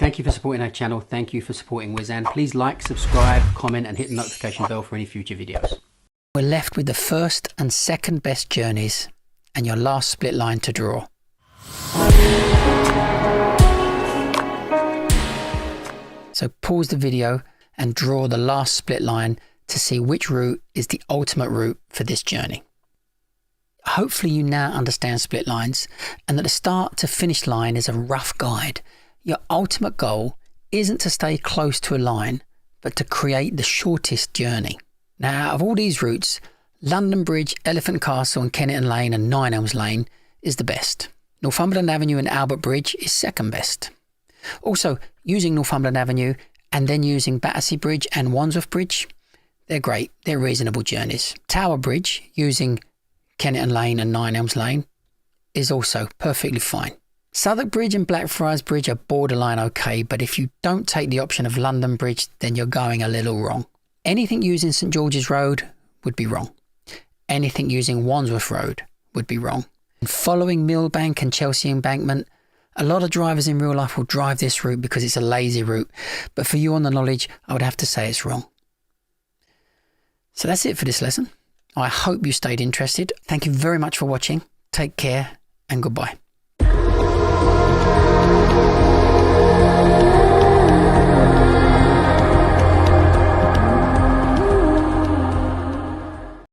Thank you for supporting our channel. Thank you for supporting Wizan. Please like, subscribe, comment and hit the notification bell for any future videos. We're left with the first and second best journeys and your last split line to draw. So pause the video and draw the last split line to see which route is the ultimate route for this journey. Hopefully you now understand split lines and that the start to finish line is a rough guide. Your ultimate goal isn't to stay close to a line, but to create the shortest journey. Now, out of all these routes, London Bridge, Elephant Castle and Kennington Lane and Nine Elms Lane is the best. Northumberland Avenue and Albert Bridge is second best. Also, using Northumberland Avenue and then using Battersea Bridge and Wandsworth Bridge, they're great, they're reasonable journeys. Tower Bridge, using Kennington Lane and Nine Elms Lane, is also perfectly fine. Southwark Bridge and Blackfriars Bridge are borderline okay, but if you don't take the option of London Bridge, then you're going a little wrong. Anything using St George's Road would be wrong. Anything using Wandsworth Road would be wrong. And following Millbank and Chelsea Embankment, a lot of drivers in real life will drive this route because it's a lazy route, but for you on the knowledge, I would have to say it's wrong. So that's it for this lesson. I hope you stayed interested. Thank you very much for watching. Take care and goodbye.